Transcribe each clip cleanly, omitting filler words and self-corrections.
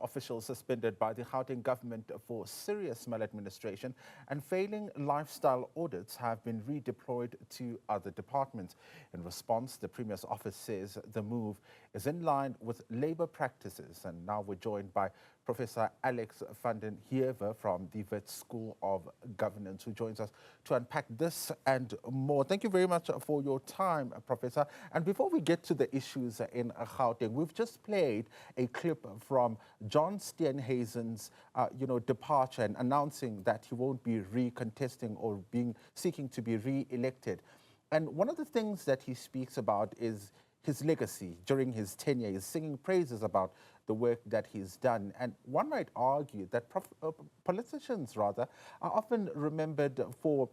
Officials suspended by the Gauteng government for serious maladministration and failing lifestyle audits have been redeployed to other departments. In response, the Premier's office says the move is in line with labour practices. And now we're joined by Professor Alex van den Heever from the Wits School of Governance, who joins us to unpack this and more. Thank you very much for your time, Professor. And before we get to the issues in Gauteng, we've just played a clip from John Steenhuisen's, departure and announcing that he won't be recontesting or seeking to be re-elected. And one of the things that he speaks about is his legacy during his tenure. He's singing praises about the work that he's done. And one might argue that politicians, rather, are often remembered for,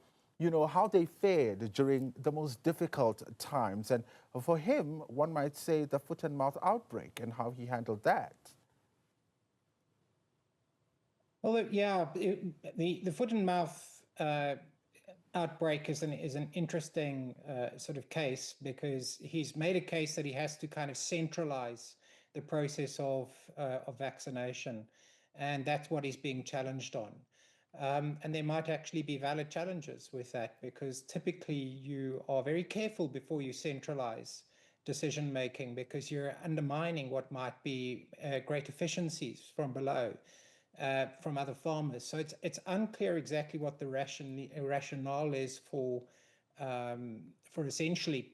how they fared during the most difficult times. And for him, one might say the foot and mouth outbreak and how he handled that. Well, yeah, the foot and mouth outbreak is an interesting sort of case, because he's made a case that he has to kind of centralize the process of vaccination, and that's what he's being challenged on. And there might actually be valid challenges with that, because typically you are very careful before you centralize decision making, because you're undermining what might be great efficiencies from below. From other farmers. So it's unclear exactly what the rationale is for essentially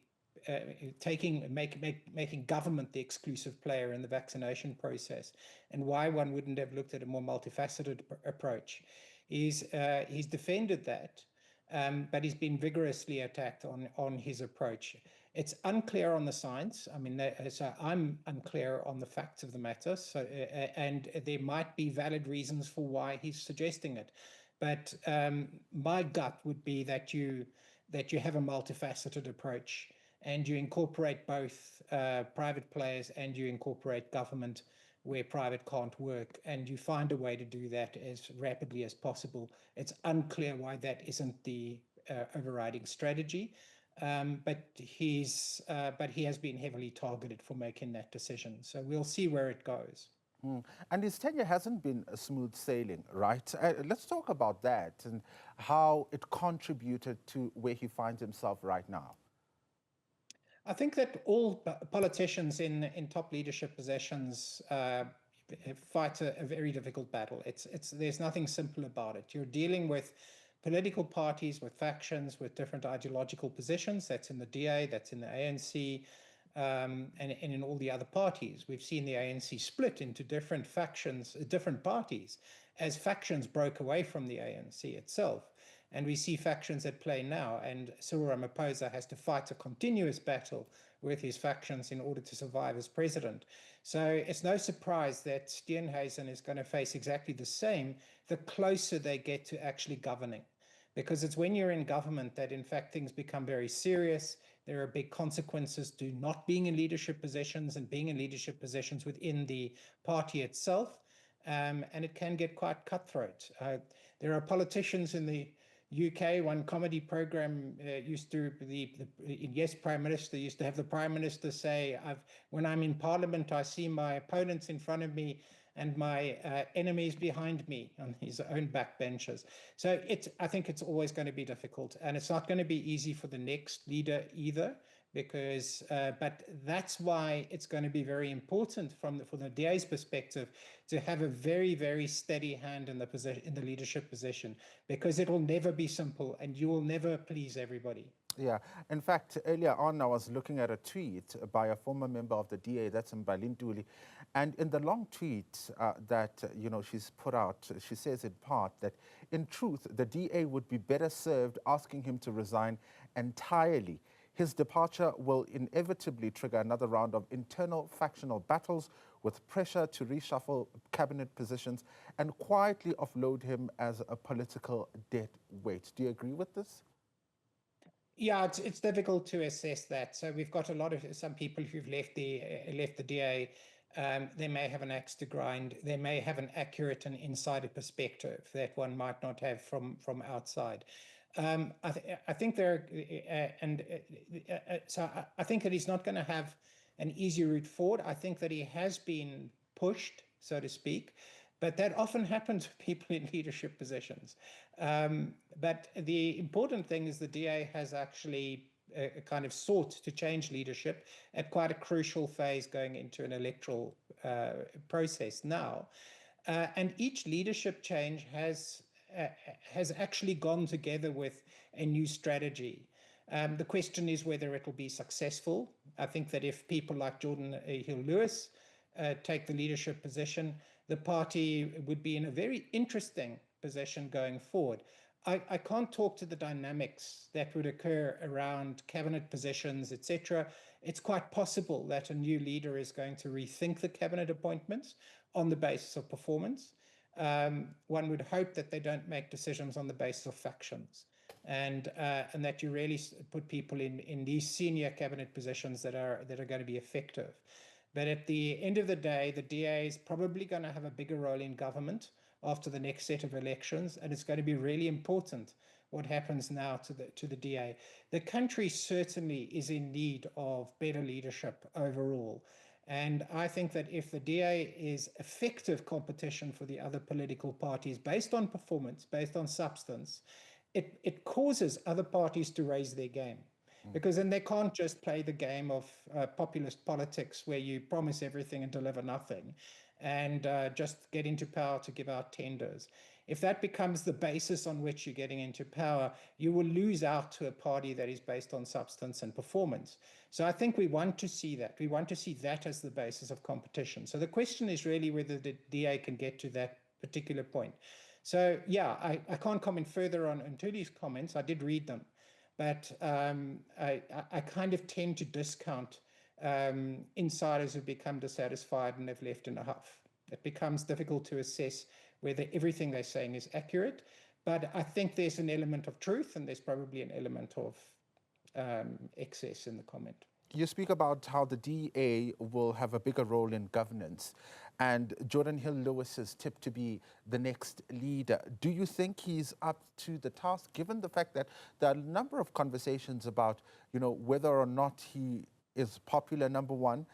making government the exclusive player in the vaccination process, and why one wouldn't have looked at a more multifaceted approach. He's defended that, but he's been vigorously attacked on his approach. It's unclear on the science. I mean, so I'm unclear on the facts of the matter. So, and there might be valid reasons for why he's suggesting it. But my gut would be that you have a multifaceted approach, and you incorporate both private players and you incorporate government where private can't work, and you find a way to do that as rapidly as possible. It's unclear why that isn't the overriding strategy. But he has been heavily targeted for making that decision. So we'll see where it goes. And his tenure hasn't been a smooth sailing, right? Let's talk about that and how it contributed to where he finds himself right now. I think that all politicians in top leadership positions fight a very difficult battle. There's nothing simple about it. You're dealing with political parties, with factions, with different ideological positions. That's in the DA, that's in the ANC, and in all the other parties. We've seen the ANC split into different factions, different parties, as factions broke away from the ANC itself. And we see factions at play now, and Cyril Ramaphosa has to fight a continuous battle with his factions in order to survive as president. So it's no surprise that Steenhuisen is going to face exactly the same the closer they get to actually governing. Because it's when you're in government that, in fact, things become very serious. There are big consequences to not being in leadership positions and being in leadership positions within the party itself. And it can get quite cutthroat. There are politicians in the UK, one comedy program used to Yes, Prime Minister used to have the Prime Minister say, when I'm in Parliament, I see my opponents in front of me and my enemies behind me on his own backbenchers. So I think it's always going to be difficult, and it's not going to be easy for the next leader either, because but that's why it's going to be very important from the DA's perspective to have a very, very steady hand in the leadership position, because it will never be simple and you will never please everybody. Yeah, in fact, earlier on, I was looking at a tweet by a former member of the DA, that's Mbalintuli, and in the long tweet that, she's put out, she says in part that, in truth, the DA would be better served asking him to resign entirely. His departure will inevitably trigger another round of internal factional battles with pressure to reshuffle cabinet positions and quietly offload him as a political dead weight. Do you agree with this? Yeah, it's difficult to assess that. So we've got some people who've left the DA. They may have an axe to grind. They may have an accurate and insider perspective that one might not have from outside. I think I think that he's not going to have an easy route forward. I think that he has been pushed so to speak. But that often happens with people in leadership positions. But the important thing is the DA has actually kind of sought to change leadership at quite a crucial phase going into an electoral process now. And each leadership change has actually gone together with a new strategy. The question is whether it will be successful. I think that if people like Jordan Hill-Lewis take the leadership position, the party would be in a very interesting position going forward. I can't talk to the dynamics that would occur around cabinet positions, etc. It's quite possible that a new leader is going to rethink the cabinet appointments on the basis of performance. One would hope that they don't make decisions on the basis of factions, and that you really put people in these senior cabinet positions that are going to be effective. But at the end of the day, the DA is probably going to have a bigger role in government after the next set of elections, and it's going to be really important what happens now to the DA. The country certainly is in need of better leadership overall. And I think that if the DA is effective competition for the other political parties based on performance, based on substance, it causes other parties to raise their game. Because then they can't just play the game of populist politics where you promise everything and deliver nothing and just get into power to give out tenders. If that becomes the basis on which you're getting into power, you will lose out to a party that is based on substance and performance. So I think we want to see that. We want to see that as the basis of competition. So the question is really whether the DA can get to that particular point. So yeah, I can't comment further on Ntuli's comments. I did read them. But I kind of tend to discount insiders who become dissatisfied and have left in a huff. It becomes difficult to assess whether everything they're saying is accurate. But I think there's an element of truth, and there's probably an element of excess in the comment. You speak about how the DA will have a bigger role in governance, and Jordan Hill-Lewis is tipped to be the next leader. Do you think he's up to the task, given the fact that there are a number of conversations about, whether or not he is popular, number one,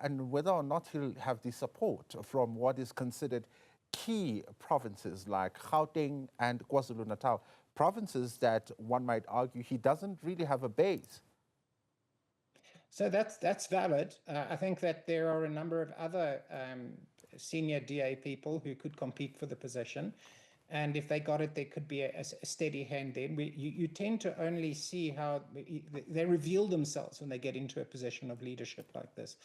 and whether or not he'll have the support from what is considered key provinces like Gauteng and KwaZulu-Natal, provinces that one might argue he doesn't really have a base? So that's valid. I think that there are a number of other senior DA people who could compete for the position. And if they got it, there could be a steady hand then. You tend to only see how they reveal themselves when they get into a position of leadership like this.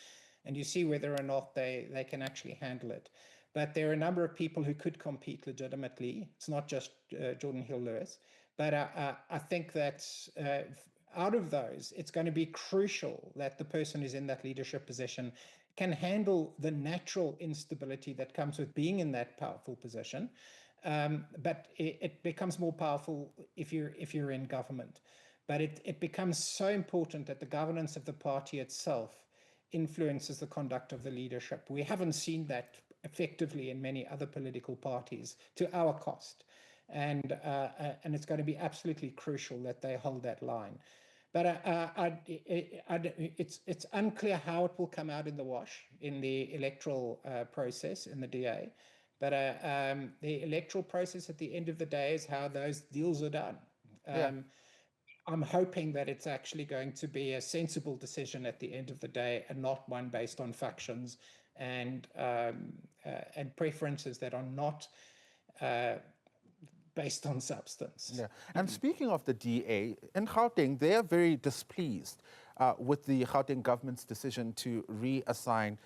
And you see whether or not they can actually handle it. But there are a number of people who could compete legitimately. It's not just Jordan Hill-Lewis. But I think that out of those, it's going to be crucial that the person who's in that leadership position can handle the natural instability that comes with being in that powerful position. But it becomes more powerful if you're in government. But it becomes so important that the governance of the party itself influences the conduct of the leadership. We haven't seen that effectively in many other political parties to our cost. And it's going to be absolutely crucial that they hold that line. But it's unclear how it will come out in the wash in the electoral process in the DA. But the electoral process at the end of the day is how those deals are done. I'm hoping that it's actually going to be a sensible decision at the end of the day and not one based on factions and preferences that are not based on substance. Yeah. And speaking of the DA, in Gauteng, they are very displeased with the Gauteng government's decision to reassign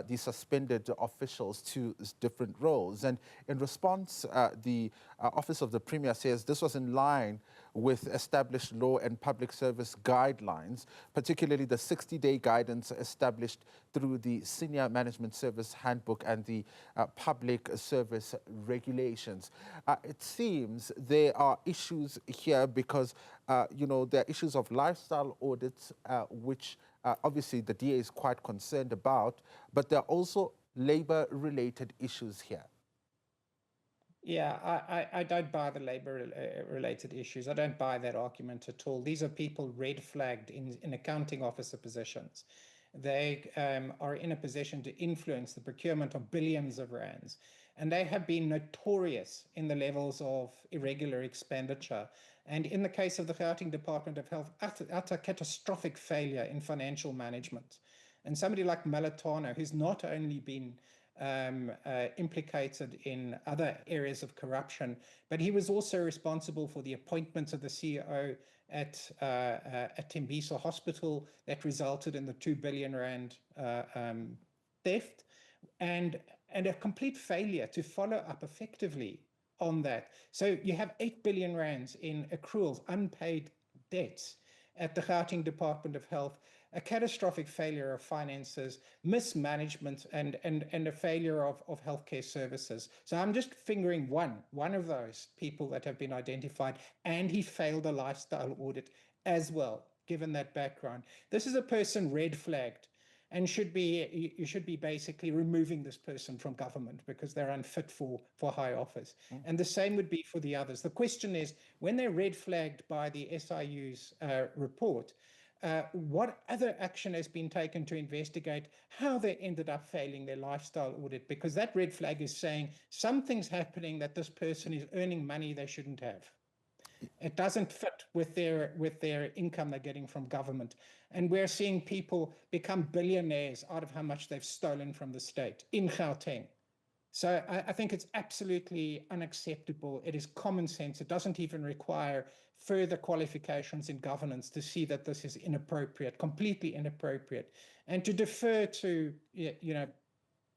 the suspended officials to different roles. And in response, the Office of the Premier says this was in line with established law and public service guidelines, particularly the 60-day guidance established through the Senior Management Service Handbook and the Public Service Regulations. It seems there are issues here because, there are issues of lifestyle audits, which obviously the DA is quite concerned about, but there are also labor-related issues here. Yeah, I don't buy the labor-related issues. I don't buy that argument at all. These are people red flagged in accounting officer positions. They are in a position to influence the procurement of billions of rands. And they have been notorious in the levels of irregular expenditure. And in the case of the Gauteng Department of Health, utter catastrophic failure in financial management. And somebody like Malatano, who's not only been implicated in other areas of corruption, but he was also responsible for the appointment of the CEO at Tembisa Hospital that resulted in the 2 billion rand theft, and a complete failure to follow up effectively on that. So you have 8 billion rands in accruals, unpaid debts at the Gauteng Department of Health, a catastrophic failure of finances, mismanagement, and a failure of healthcare services. So I'm just fingering one of those people that have been identified, and he failed a lifestyle audit as well, given that background. This is a person red flagged, and you should be basically removing this person from government because they're unfit for high office. And the same would be for the others. The question is, when they're red flagged by the SIU's report, what other action has been taken to investigate how they ended up failing their lifestyle audit? Because that red flag is saying something's happening, that this person is earning money they shouldn't have. It doesn't fit with their income they're getting from government. And we're seeing people become billionaires out of how much they've stolen from the state in Gauteng. So I think it's absolutely unacceptable. It is common sense. It doesn't even require further qualifications in governance to see that this is inappropriate, completely inappropriate. And to defer to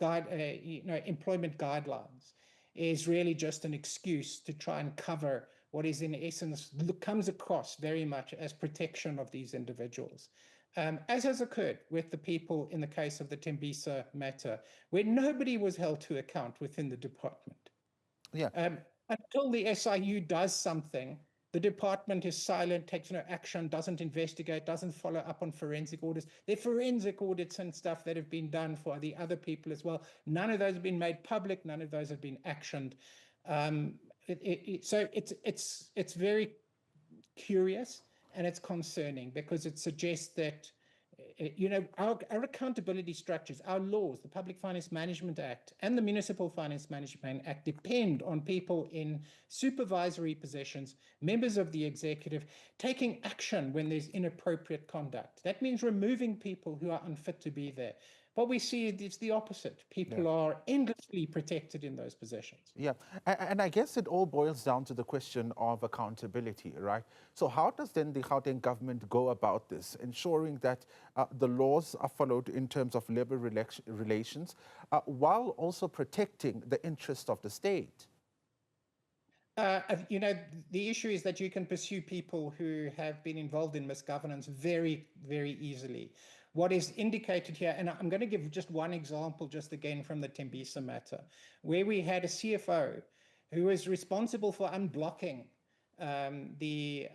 employment guidelines is really just an excuse to try and cover what is in essence comes across very much as protection of these individuals. As has occurred with the people in the case of the Tembisa matter, where nobody was held to account within the department. Yeah. Until the SIU does something, the department is silent, takes no action, doesn't investigate, doesn't follow up on forensic audits. There are forensic audits and stuff that have been done for the other people as well. None of those have been made public. None of those have been actioned. So it's very curious, and it's concerning because it suggests that our accountability structures, our laws, the Public Finance Management Act and the Municipal Finance Management Act depend on people in supervisory positions, members of the executive, taking action when there's inappropriate conduct. That means removing people who are unfit to be there. What we see is the opposite. People are endlessly protected in those positions. Yeah, and I guess it all boils down to the question of accountability, right? So how does then the Gauteng government go about this, ensuring that the laws are followed in terms of labor relations, while also protecting the interest of the state? The issue is that you can pursue people who have been involved in misgovernance very, very easily. What is indicated here, and I'm going to give just one example, just again from the Tembisa matter, where we had a CFO who was responsible for unblocking the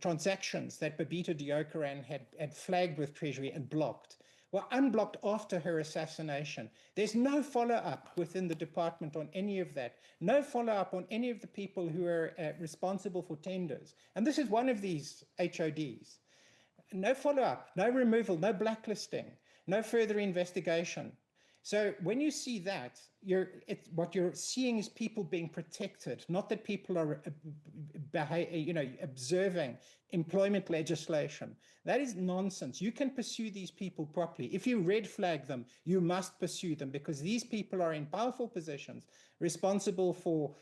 transactions that Babita Deokaran had flagged with Treasury and blocked. Were unblocked after her assassination. There's no follow-up within the department on any of that. No follow-up on any of the people who are responsible for tenders. And this is one of these HODs. No follow-up, no removal, no blacklisting, no further investigation. So when you see that, what you're seeing is people being protected, not that people are observing employment legislation. That is nonsense. You can pursue these people properly. If you red flag them, you must pursue them because these people are in powerful positions, responsible for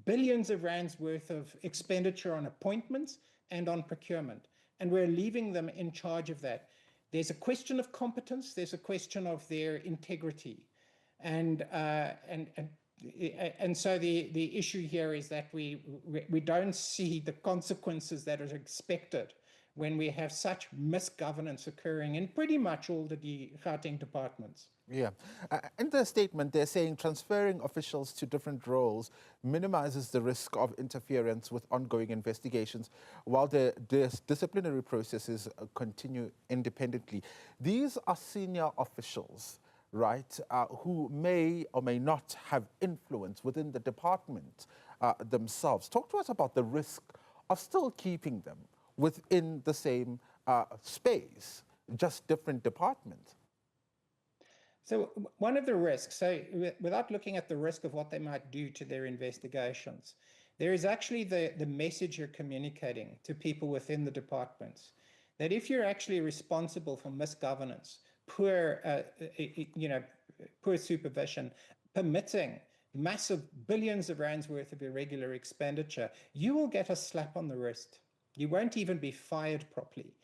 billions of rands worth of expenditure on appointments and on procurement. And we're leaving them in charge of that. There's a question of competence. There's a question of their integrity. And so the issue here is that we don't see the consequences that are expected when we have such misgovernance occurring in pretty much all the Gauteng departments. Yeah. In their statement, they're saying transferring officials to different roles minimizes the risk of interference with ongoing investigations while the disciplinary processes continue independently. These are senior officials, right, who may or may not have influence within the department themselves. Talk to us about the risk of still keeping them within the same space just different departments? So one of the risks, so without looking at the risk of what they might do to their investigations, there is actually the message you're communicating to people within the departments, that if you're actually responsible for misgovernance, poor supervision, permitting massive billions of rands worth of irregular expenditure, you will get a slap on the wrist. You won't even be fired properly.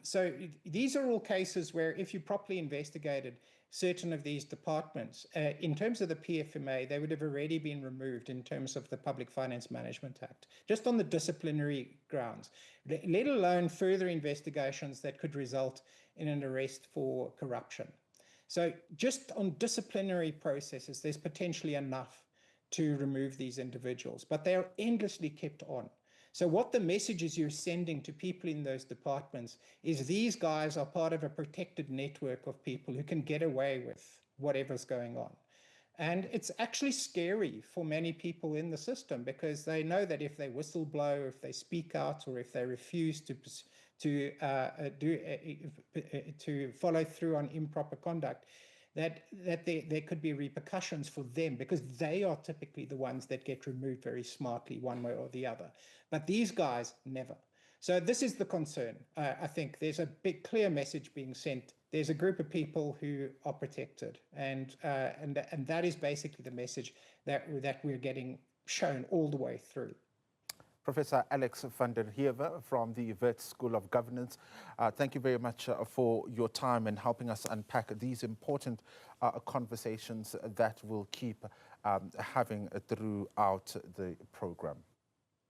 So these are all cases where if you properly investigated certain of these departments, in terms of the PFMA, they would have already been removed in terms of the Public Finance Management Act, just on the disciplinary grounds, let alone further investigations that could result in an arrest for corruption. So just on disciplinary processes, there's potentially enough to remove these individuals, but they are endlessly kept on. So what the messages you're sending to people in those departments is these guys are part of a protected network of people who can get away with whatever's going on. And it's actually scary for many people in the system, because they know that if they whistleblow, if they speak out, or if they refuse to follow through on improper conduct, that there could be repercussions for them, because they are typically the ones that get removed very smartly one way or the other. But these guys, never. So this is the concern. I think there's a big, clear message being sent. There's a group of people who are protected, and that is basically the message that we're getting shown all the way through. Professor Alex van der Heever from the Wits School of Governance, thank you very much for your time and helping us unpack these important conversations that we'll keep having throughout the program.